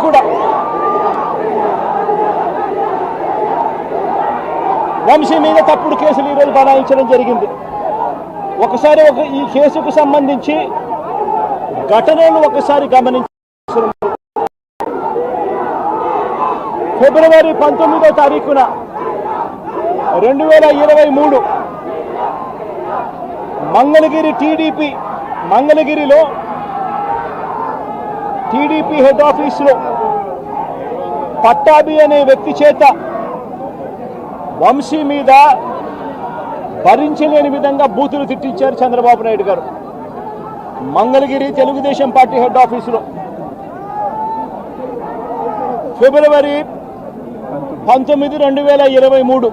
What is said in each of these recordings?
కూడా వంశీ మీద తప్పుడు కేసులు ఈరోజు బనాయించడం జరిగింది. ఒకసారి ఈ కేసుకు సంబంధించి ఘటనలు ఒకసారి గమనించారు. ఫిబ్రవరి 19వ తారీఖున 2023 మంగళగిరి మంగళగిరిలో టీడీపీ హెడ్ ఆఫీసులో పట్టాభి అనే వ్యక్తి చేత వంశీ మీద భరించలేని విధంగా బూతులు తిట్టించారు చంద్రబాబు నాయుడు గారు. మంగళగిరి తెలుగుదేశం పార్టీ హెడ్ ఆఫీసులో ఫిబ్రవరి 19, 2023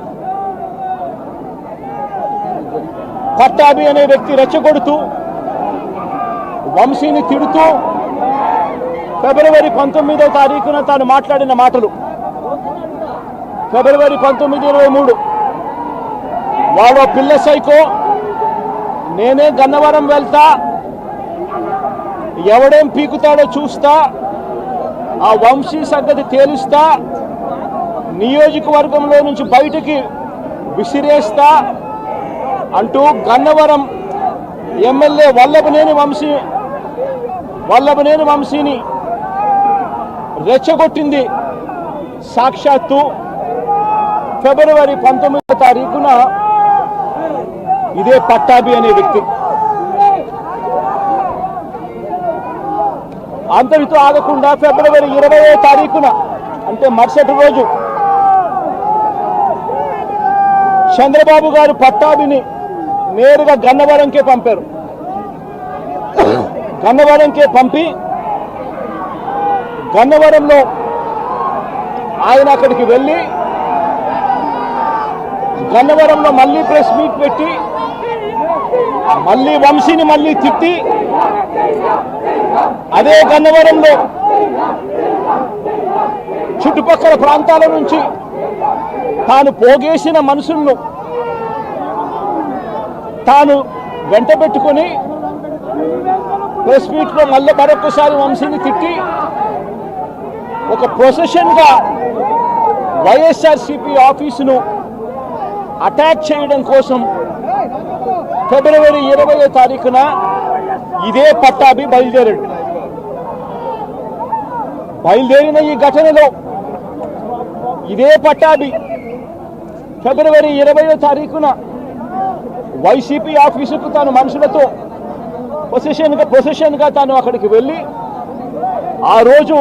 పట్టాభి అనే వ్యక్తి రెచ్చగొడుతూ వంశీని తిడుతూ ఫిబ్రవరి 19వ తారీఖున తాను మాట్లాడిన మాటలు. ఫిబ్రవరి 19, 23 వాడో పిల్ల సైకో, నేనే గన్నవరం వెళ్తా, ఎవడేం పీకుతాడో చూస్తా, ఆ వంశీ సంగతి తేలుస్తా, నియోజకవర్గంలో నుంచి బయటికి విసిరేస్తా అంటూ గన్నవరం ఎమ్మెల్యే వల్లభనేని వంశీని రెచ్చగొట్టింది సాక్షాత్తు ఫిబ్రవరి 19వ తారీఖున ఇదే పట్టాభి అనే వ్యక్తి. అంతటితో ఆగకుండా ఫిబ్రవరి 20వ తారీఖున అంటే మరుసటి రోజు చంద్రబాబు గారు పట్టాభిని నేరుగా గన్నవరంకే పంపారు. గన్నవరంకే పంపి గన్నవరంలో ఆయన అక్కడికి వెళ్ళి గన్నవరంలో మళ్ళీ ప్రెస్ మీట్ పెట్టి మళ్ళీ వంశీని మళ్ళీ తిట్టి అదే గన్నవరంలో చుట్టుపక్కల ప్రాంతాల నుంచి తాను పోగేసిన మనుషులను తాను వెంట పెట్టుకొని ప్రెస్ మీట్లో మళ్ళీ మరొకసారి వంశీని తిట్టి ఒక ప్రొసెషన్గా వైఎస్ఆర్సీపీ ఆఫీసును అటాక్ చేయడం కోసం ఫిబ్రవరి 20వ తారీఖున ఇదే పట్టాభి బయలుదేరిన ఈ ఘటనలో ఇదే పట్టాభి ఫిబ్రవరి 20వ తారీఖున వైసీపీ ఆఫీసుకు తాను మనుషులతో పొజిషన్గా తాను అక్కడికి వెళ్ళి ఆ రోజు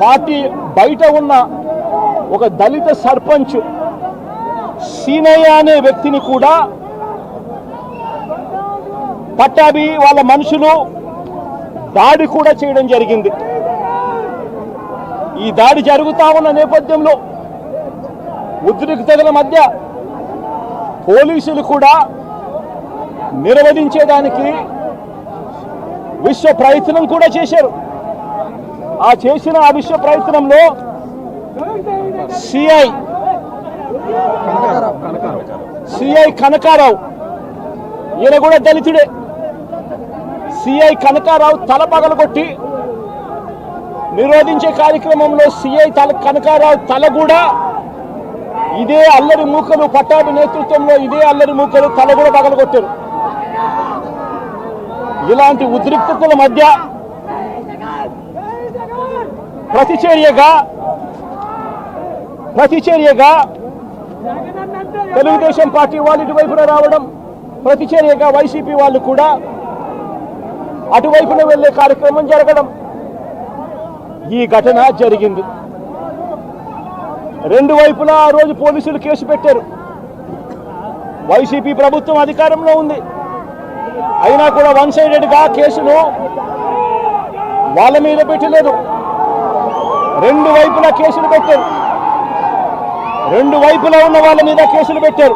పార్టీ బయట ఉన్న ఒక దళిత సర్పంచ్ సీనయ్య అనే వ్యక్తిని కూడా పట్టాభి వాళ్ళ మనుషులు దాడి కూడా చేయడం జరిగింది. ఈ దాడి జరుగుతా ఉన్న నేపథ్యంలో ఉద్రిక్తతల మధ్య పోలీసులు కూడా నిర్వహించేదానికి విశ్వ ప్రయత్నం కూడా చేశారు. ఆ విశ్వ ప్రయత్నంలో సిఐ కనకారావు, ఈయన కూడా దళితుడే, సిఐ కనకారావు తల పగలగొట్టి నిరోధించే కార్యక్రమంలో సిఐ కనకారావు తల కూడా ఇదే అల్లరి మూకలు పట్టాభి నేతృత్వంలో ఇదే అల్లరి మూకలు తల కూడా పగలగొట్టారు. ఇలాంటి ఉద్రిక్తతల మధ్య ప్రతిచర్యగా తెలుగుదేశం పార్టీ వాళ్ళు ఇటువైపున రావడం, ప్రతిచర్యగా వైసీపీ వాళ్ళు కూడా అటువైపున వెళ్లే కార్యక్రమం జరగడం, ఈ ఘటన జరిగింది. రెండు వైపులా ఆ రోజు పోలీసులు కేసు పెట్టారు. వైసీపీ ప్రభుత్వం అధికారంలో ఉంది, అయినా కూడా వన్ సైడెడ్గా కేసులు వాళ్ళ మీద పెట్టలేదు. రెండు వైపులా కేసులు పెట్టారు, రెండు వైపులా ఉన్న వాళ్ళ మీద కేసులు పెట్టారు.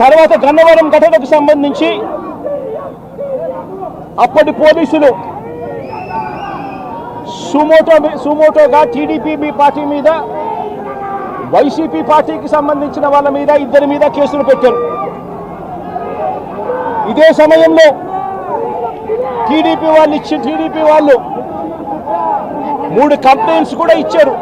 తర్వాత గన్నవరం ఘటనకు సంబంధించి అప్పటి పోలీసులు సుమోటోగా టీడీపీ పార్టీ మీద, వైసీపీ పార్టీకి సంబంధించిన వాళ్ళ మీద, ఇద్దరి మీద కేసులు పెట్టారు. ఇదే సమయంలో టీడీపీ వాళ్ళు 3 కంప్లైంట్స్ కూడా ఇచ్చారు.